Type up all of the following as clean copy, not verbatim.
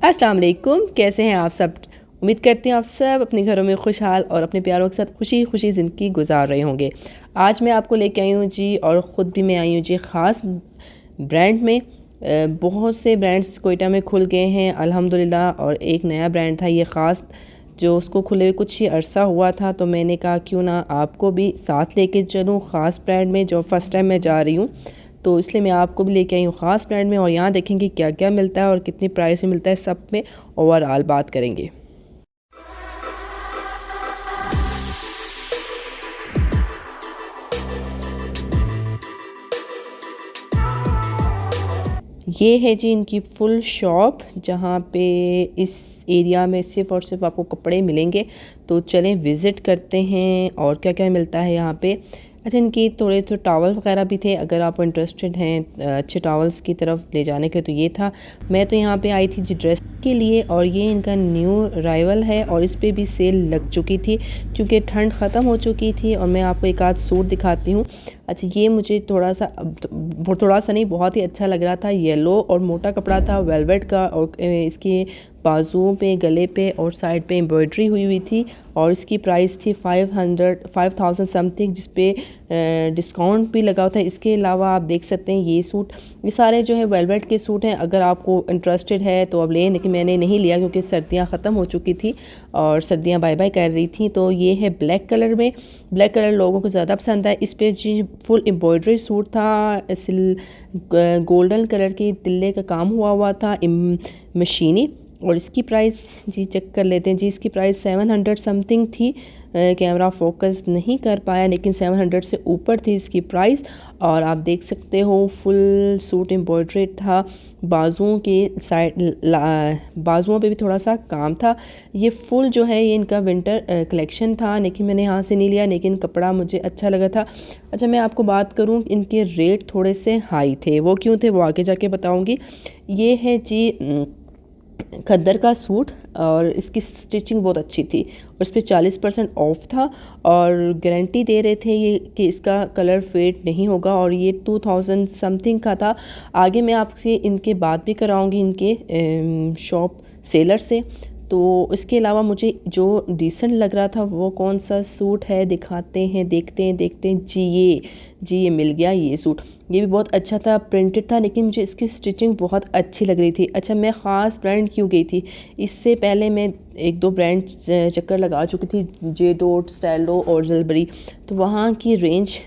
अस्सलाम वालेकुम, कैसे हैं आप सब? उम्मीद करती हूँ आप सब अपने घरों में खुशहाल और अपने प्यारों के साथ खुशी खुशी ज़िंदगी गुजार रहे होंगे। आज मैं आपको लेके आई हूँ जी, और ख़ुद भी मैं आई हूँ जी ख़ास ब्रांड में। बहुत से ब्रांड्स कोयटा में खुल गए हैं अल्हम्दुलिल्लाह, और एक नया ब्रांड था ये ख़ास, जो उसको खुले हुए कुछ ही अरसा हुआ था। तो मैंने कहा क्यों ना आपको भी साथ लेके चलूँ ख़ास ब्रांड में, जो फ़र्स्ट टाइम मैं जा रही हूँ। तो इसलिए मैं आपको भी लेके आई हूँ ख़ास ब्रांड में, और यहाँ देखेंगे क्या क्या मिलता है और कितनी प्राइस में मिलता है, सब में ओवरऑल बात करेंगे। ये है जी इनकी फुल शॉप, जहाँ पे इस एरिया में सिर्फ़ और सिर्फ आपको कपड़े मिलेंगे। तो चलें विज़िट करते हैं और क्या क्या मिलता है यहाँ पे। अच्छा, इनकी थोड़े तो टॉवल वगैरह भी थे, अगर आप इंटरेस्टेड हैं अच्छे टॉवल्स की तरफ ले जाने के लिए तो ये था। मैं तो यहाँ पे आई थी जी ड्रेस के लिए, और ये इनका न्यू अराइवल है और इस पे भी सेल लग चुकी थी क्योंकि ठंड ख़त्म हो चुकी थी। और मैं आपको एक आध सूट दिखाती हूँ। अच्छा, ये मुझे थोड़ा सा नहीं, बहुत ही अच्छा लग रहा था। येलो और मोटा कपड़ा था वेलवेट का, और इसके बाजुओं पे, गले पे और साइड पे एम्ब्रॉयडरी हुई हुई थी। और इसकी प्राइस थी 5000 समथिंग, जिस पे डिस्काउंट भी लगा हुआ था। इसके अलावा आप देख सकते हैं ये सूट, ये सारे जो है वेलवेट के सूट हैं। अगर आपको इंटरेस्टेड है तो अब लें, लेकिन मैंने नहीं लिया क्योंकि सर्दियाँ ख़त्म हो चुकी थी और सर्दियाँ बाय बाय कर रही थी। तो ये है ब्लैक कलर में, ब्लैक कलर लोगों को ज़्यादा पसंद है। इस पर जी फुल एम्ब्रॉयडरी सूट था, गोल्डन कलर की तिल्ले का काम हुआ था मशीनी। और इसकी प्राइस जी चेक कर लेते हैं जी। इसकी प्राइस 700 समथिंग थी। कैमरा फोकस नहीं कर पाया, लेकिन 700 से ऊपर थी इसकी प्राइस। और आप देख सकते हो फुल सूट एम्ब्रॉयडरी था, बाजुओं के साइड बाजुओं पे भी थोड़ा सा काम था। ये फुल जो है ये इनका विंटर कलेक्शन था, लेकिन मैंने यहाँ से नहीं लिया, लेकिन कपड़ा मुझे अच्छा लगा था। अच्छा, मैं आपको बात करूँ, इनके रेट थोड़े से हाई थे। वो क्यों थे वो आगे जाके बताऊँगी। ये है जी खद्दर का सूट, और इसकी स्टिचिंग बहुत अच्छी थी, और इस पर 40% ऑफ था। और गारंटी दे रहे थे ये कि इसका कलर फेड नहीं होगा, और ये 2000 समथिंग का था। आगे मैं आपसे इनके बात भी कराऊंगी इनके शॉप सेलर से। तो इसके अलावा मुझे जो डिसेंट लग रहा था वो कौन सा सूट है दिखाते हैं, देखते हैं जी ये मिल गया ये सूट। ये भी बहुत अच्छा था, प्रिंटेड था, लेकिन मुझे इसकी स्टिचिंग बहुत अच्छी लग रही थी। अच्छा, मैं ख़ास ब्रांड क्यों गई थी, इससे पहले मैं एक दो ब्रांड चक्कर लगा चुकी थी, जे डॉट, स्टाइलो और जलबरी। तो वहाँ की रेंज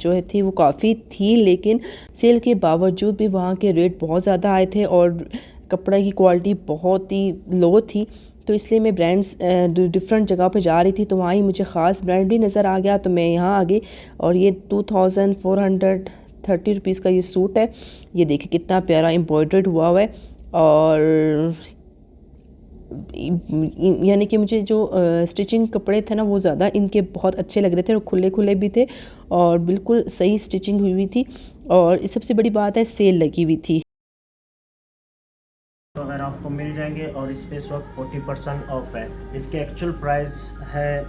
जो है थी वो काफ़ी थी, लेकिन सेल के बावजूद भी वहाँ के रेट बहुत ज़्यादा आए थे और कपड़ा की क्वालिटी बहुत ही लो थी। तो इसलिए मैं ब्रांड्स डिफरेंट जगह पे जा रही थी, तो वहाँ ही मुझे ख़ास ब्रांड भी नज़र आ गया, तो मैं यहाँ आ गई। और ये 2430 रुपीज़ का ये सूट है। ये देखिए कितना प्यारा एम्ब्रॉयडर्ड हुआ है। और यानी कि मुझे जो स्टिचिंग कपड़े थे ना, वो ज़्यादा इनके बहुत अच्छे लग रहे थे, और खुले खुले भी थे और बिल्कुल सही स्टिचिंग हुई हुई थी। और सबसे बड़ी बात है सेल लगी हुई थी। अगर आपको मिल जाएंगे, और इस पे इस वक्त 40% ऑफ है। इसके एक्चुअल प्राइस है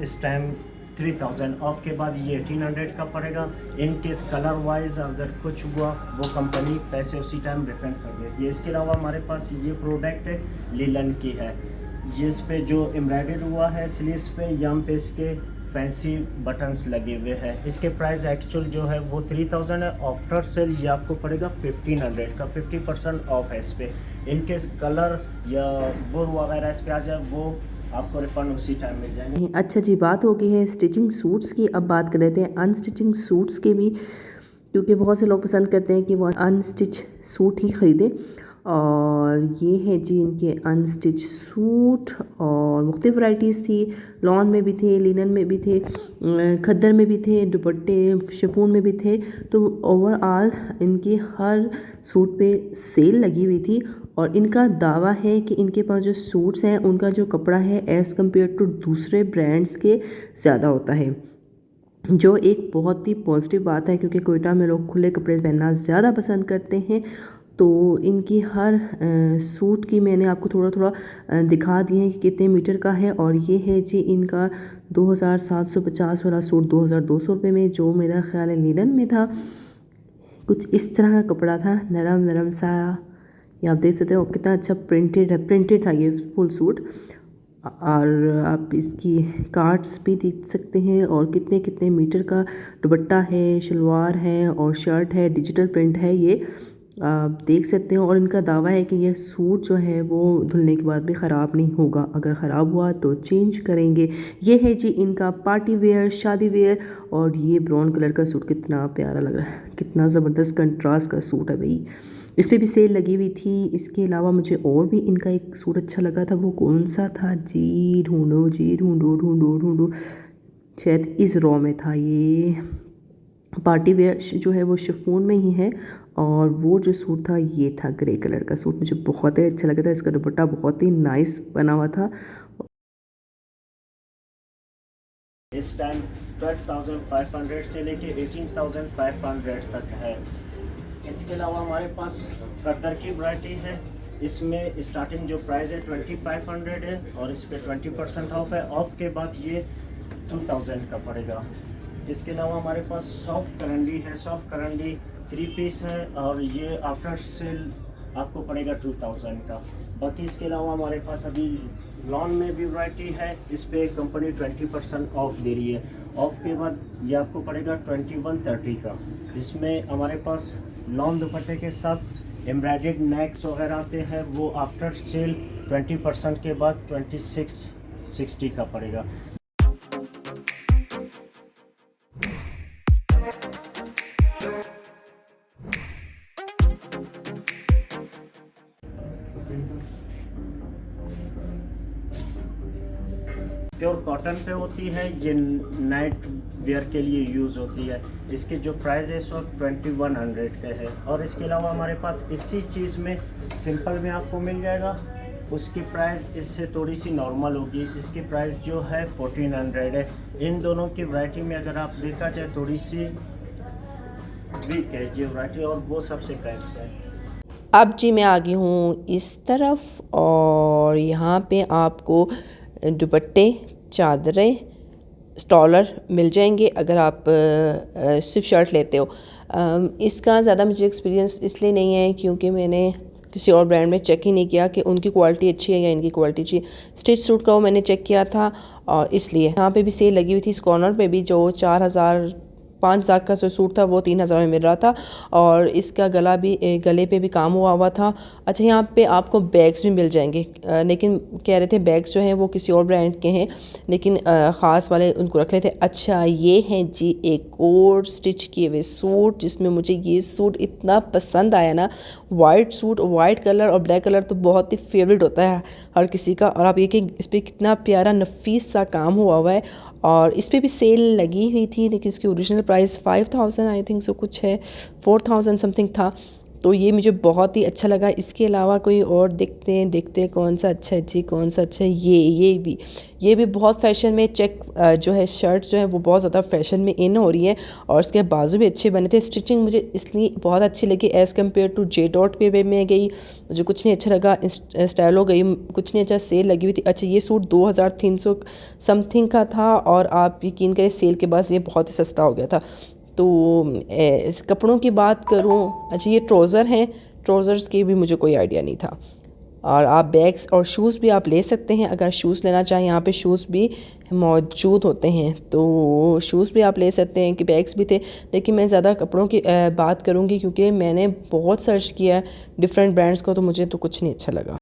इस टाइम 3000, ऑफ के बाद ये 1800 का पड़ेगा। इन केस कलर वाइज अगर कुछ हुआ वो कंपनी पैसे उसी टाइम रिफंड कर देती है। इसके अलावा हमारे पास ये प्रोडक्ट है, लिलन की है। ये इस पे जो एम्ब्रॉयडर्ड हुआ है स्लीव्स पे, यहाँ पे इसके फैंसी बटन्स लगे हुए हैं। इसके प्राइस एक्चुअल जो है वो 3000 है, आफ्टर सेल ये आपको पड़ेगा 1500 का। 50% ऑफ है इस पर। इनकेस कलर या बुर वगैरह इस पर आ जाए वो आपको रिफंड उसी टाइम मिल जाएंगे। अच्छा जी, बात हो गई है स्टिचिंग सूट्स की, अब बात कर लेते हैं अनस्टिचिंग सूट्स के भी, क्योंकि बहुत से लोग पसंद करते हैं कि वो अनस्टिच सूट ही ख़रीदें। और ये है जी इनके अनस्टिच सूट, और मुख्तलिफ वैराइटीज़ थी। लॉन में भी थे, लिनन में भी थे, खद्दर में भी थे, दुपट्टे शिफॉन में भी थे। तो ओवरऑल इनके हर सूट पे सेल लगी हुई थी। और इनका दावा है कि इनके पास जो सूट्स हैं उनका जो कपड़ा है एज़ कम्पेयर टू दूसरे ब्रांड्स के ज़्यादा होता है, जो एक बहुत ही पॉजिटिव बात है, क्योंकि कोयटा में लोग खुले कपड़े पहनना ज़्यादा पसंद करते हैं। तो इनकी हर सूट की मैंने आपको थोड़ा थोड़ा दिखा दिए हैं कि कितने मीटर का है। और ये है जी इनका 2750 वाला सूट 2200 रुपये में, जो मेरा ख्याल है लिनन में था। कुछ इस तरह का कपड़ा था, नरम नरम सा, ये आप देख सकते हो कितना अच्छा प्रिंटेड है, प्रिंटेड था ये फुल सूट। और आप इसकी कार्ड्स भी देख सकते हैं और कितने कितने मीटर का दुपट्टा है, शलवार है और शर्ट है, डिजिटल प्रिंट है ये, आप देख सकते हो। और इनका दावा है कि यह सूट जो है वो धुलने के बाद भी ख़राब नहीं होगा, अगर ख़राब हुआ तो चेंज करेंगे। ये है जी इनका पार्टी वेयर, शादी वेयर। और ये ब्राउन कलर का सूट कितना प्यारा लग रहा है, कितना ज़बरदस्त कंट्रास्ट का सूट है भाई। इस पर भी सेल लगी हुई थी। इसके अलावा मुझे और भी इनका एक सूट अच्छा लगा था, वो कौन सा था जी, ढूंढो जी, ढूंढो ढूंढो ढूंढो, शायद इस रॉ में था ये। पार्टी वेयर जो है वो शिफॉन में ही है। और वो जो सूट था ये था ग्रे कलर का सूट, मुझे बहुत ही अच्छा लगा था। इसका दुपट्टा बहुत ही नाइस बना हुआ था। इस टाइम 12,500 से लेके 18,500 तक है। इसके अलावा हमारे पास कद्दर की वैरायटी है। इसमें स्टार्टिंग जो प्राइस है 2500 है और इस पे 20% ऑफ है। ऑफ के बाद ये 2000 का पड़ेगा। इसके अलावा हमारे पास सॉफ्ट करंडी है। सॉफ्ट करंडी 3 पीस है और ये आफ्टर सेल आपको पड़ेगा 2000 का। बाकी इसके अलावा हमारे पास अभी लॉन में भी वैरायटी है। इस पे कंपनी 20% ऑफ दे रही है। ऑफ के बाद ये आपको पड़ेगा 2130 का। इसमें हमारे पास लॉन दुपट्टे के साथ एम्ब्रॉयडर्ड नेक्स वगैरह आते हैं, वो आफ्टर सेल 20% के बाद 2660 का पड़ेगा। प्योर कॉटन पे होती है, ये नाइट वेयर के लिए यूज़ होती है। इसके जो प्राइस है इस वक्त 2100 के है। और इसके अलावा हमारे पास इसी चीज़ में सिंपल में आपको मिल जाएगा, उसकी प्राइस इससे थोड़ी सी नॉर्मल होगी। इसकी प्राइस जो है 1400 है। इन दोनों की वैरायटी में अगर आप देखा जाए थोड़ी सी वीक है ये वैरायटी और वो सबसे बेस्ट है। अब जी मैं आ गई हूँ इस तरफ और यहाँ पे आपको दुपट्टे, चादरें, स्टॉलर मिल जाएंगे अगर आप सिर्फ शर्ट लेते हो। इसका ज़्यादा मुझे एक्सपीरियंस इसलिए नहीं है क्योंकि मैंने किसी और ब्रांड में चेक ही नहीं किया कि उनकी क्वालिटी अच्छी है या इनकी क्वालिटी अच्छी है। स्टिच सूट का वो मैंने चेक किया था और इसलिए यहाँ पे भी सेल लगी हुई थी। इस कॉर्नर पे भी जो 5,000 का जो सूट था वो 3,000 में मिल रहा था और इसका गले पे भी काम हुआ था। अच्छा, यहाँ पे आपको बैग्स भी मिल जाएंगे, लेकिन कह रहे थे बैग्स जो हैं वो किसी और ब्रांड के हैं, लेकिन ख़ास वाले उनको रख लेते। अच्छा, ये हैं जी एक और स्टिच किए हुए सूट, जिसमें मुझे ये सूट इतना पसंद आया ना। वाइट सूट, वाइट कलर और ब्लैक कलर तो बहुत ही फेवरेट होता है हर किसी का। और आप ये कि इस पर कितना प्यारा नफीस सा काम हुआ है और इस पे भी सेल लगी हुई थी, लेकिन इसकी original price 5000 I think so कुछ है, 4000 समथिंग था। तो ये मुझे बहुत ही अच्छा लगा। इसके अलावा कोई और देखते हैं कौन सा अच्छा है जी, कौन सा अच्छा है। ये भी बहुत फैशन में चेक जो है शर्ट्स जो है वो बहुत ज़्यादा फैशन में इन हो रही है और इसके बाजू भी अच्छे बने थे। स्टिचिंग मुझे इसलिए बहुत अच्छी लगी as compare to J dot पे मैं गई, मुझे कुछ नहीं अच्छा लगा। स्टाइल हो गई, कुछ नहीं अच्छा। सेल लगी हुई थी। अच्छा, ये सूट 2300 समथिंग का था और आप यकीन करें सेल के बाद ये बहुत ही सस्ता हो गया था। तो इस कपड़ों की बात करूं, अच्छा ये ट्राउज़र हैं, ट्राउज़र्स की भी मुझे कोई आइडिया नहीं था। और आप बैग्स और शूज़ भी आप ले सकते हैं, अगर शूज़ लेना चाहें यहाँ पे शूज़ भी मौजूद होते हैं, तो शूज़ भी आप ले सकते हैं कि बैग्स भी थे। लेकिन मैं ज़्यादा कपड़ों की बात करूँगी क्योंकि मैंने बहुत सर्च किया डिफरेंट ब्रांड्स को, तो मुझे तो कुछ नहीं अच्छा लगा।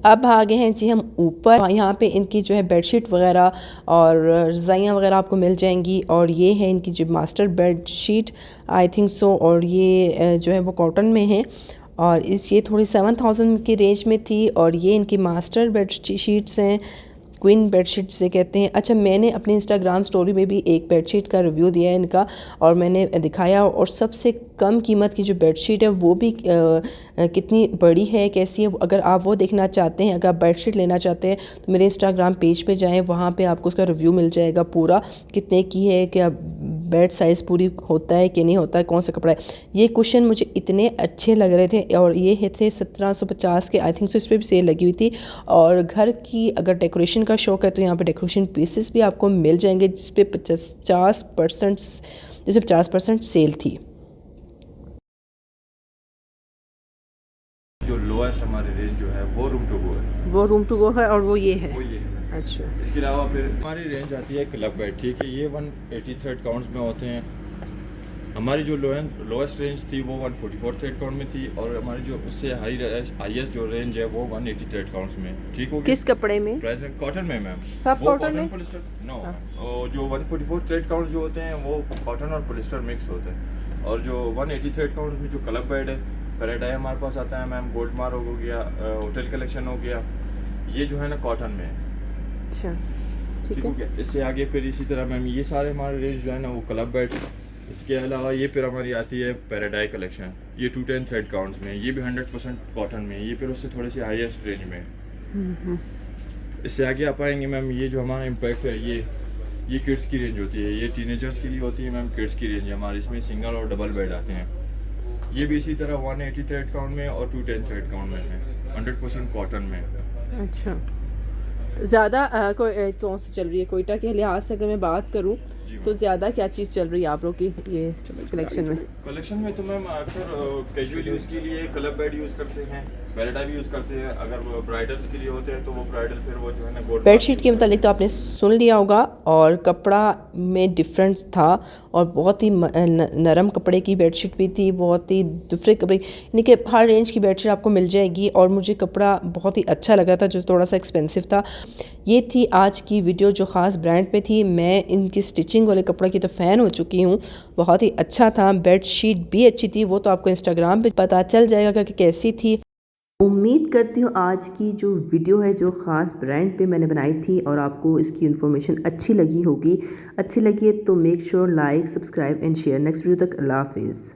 अब आ गए हैं जी हम ऊपर। यहाँ पे इनकी जो है बेडशीट वगैरह और रज़ाइयाँ वगैरह आपको मिल जाएंगी। और ये है इनकी जो master bedsheet I think so, और ये जो है वो कॉटन में है और ये थोड़ी 7000 की रेंज में थी। और ये इनकी मास्टर बेडशीट्स हैं, क्वीन बेडशीट से कहते हैं। अच्छा, मैंने अपनी इंस्टाग्राम स्टोरी में भी एक बेडशीट का रिव्यू दिया है इनका और मैंने दिखाया, और सबसे कम कीमत की जो बेडशीट है वो भी कितनी बड़ी है, कैसी है, अगर आप वो देखना चाहते हैं, अगर आप बेडशीट लेना चाहते हैं तो मेरे इंस्टाग्राम पेज पे जाएं, वहाँ पे आपको उसका रिव्यू मिल जाएगा पूरा, कितने की है, क्या बेड साइज़ पूरी होता है कि नहीं होता है, कौन सा कपड़ा है। ये कुशन मुझे इतने अच्छे लग रहे थे और ये थे 1750 के, आई थिंक सो। इस पर भी सेल लगी हुई थी। और घर की अगर डेकोरेशन का शौक़ है तो यहाँ पे डेकोरेशन पीसेस भी आपको मिल जाएंगे जिस पे 50% सेल थी। जो लोएस्ट हमारी रेंज जो है वो रूम टू गो है, वो रूम टू गो है और वो ये है। अच्छा, इसके अलावा फिर हमारी रेंज आती है क्लब बेड, ठीक है। ये 180 थ्रेड काउंट्स में होते हैं। हमारी जो लोएस्ट रेंज थी वो 144 थ्रेड काउंट में थी और हमारी जो उससे हाईएस्ट जो रेंज है वो 180 थ्रेड काउंट्स में, ठीक हो। किस कपड़े में? प्राइस में कॉटन में मैम। सब कॉटन में? Polyester no. जो 144 थ्रेड काउंट जो होते हैं वो कॉटन और पॉलिस्टर मिक्स होते हैं। और जो 180 थ्रेड काउंट में जो क्लब बेड है, पैराडाई हमारे पास आता है मैम, गोल्ड मार्क हो गया, होटल कलेक्शन हो गया, ये जो है ना कॉटन में। अच्छा, ठीक है। इससे आगे फिर इसी तरह मैम ये सारे हमारे रेंज जो है ना वो क्लब बेड। इसके अलावा ये फिर हमारी आती है पैराडाई कलेक्शन, ये 210 थ्रेड काउंट्स में, ये भी 100% कॉटन में, ये फिर उससे थोड़ी सी हाईएस्ट रेंज में। इससे आगे आप आएंगे मैम, ये जो हमारा इम्पैक्ट है ये किड्स की रेंज होती है, ये टीनेजर्स के लिए होती है मैम। किड्स की रेंज है हमारी, इसमें सिंगल और डबल बेड आते हैं। ये भी इसी तरह 180 थ्रेड काउंट में और 210 थ्रेड काउंट में है, 100% कॉटन में। अच्छा, ज़्यादा कौन सी चल रही है? कोयटा के लिहाज से अगर मैं बात करूँ तो ज़्यादा क्या चीज़ चल रही है आप लोग की ये कलेक्शन में? कलेक्शन में तो मैम अक्सर कैजुअल यूज़ के लिए क्लब बेड यूज़ करते हैं, पैराडाई भी यूज़ करते हैं। अगर ब्राइडल्स के लिए होते हैं तो वो ब्राइडल फिर वो जो है ना गोल्ड। बेडशीट के मतलब तो आपने सुन लिया होगा और कपड़ा में डिफरेंस था और बहुत ही नरम कपड़े की बेडशीट भी थी, बहुत ही दूसरे कपड़े, यानी कि हर रेंज की बेडशीट आपको मिल जाएगी। और मुझे कपड़ा बहुत ही अच्छा लगा था जो थोड़ा सा एक्सपेंसिव था। ये थी आज की वीडियो जो ख़ास ब्रांड पे थी। मैं इनकी स्टिचिंग वाले कपड़े की तो फ़ैन हो चुकी हूँ, बहुत ही अच्छा था। बेडशीट भी अच्छी थी, वो तो आपको इंस्टाग्राम पे पता चल जाएगा कि कैसी थी। उम्मीद करती हूँ आज की जो वीडियो है जो ख़ास ब्रांड पे मैंने बनाई थी और आपको इसकी इन्फॉर्मेशन अच्छी लगी होगी। अच्छी लगी है तो make sure like, subscribe and share. Next video तक अल्लाह हाफिज़।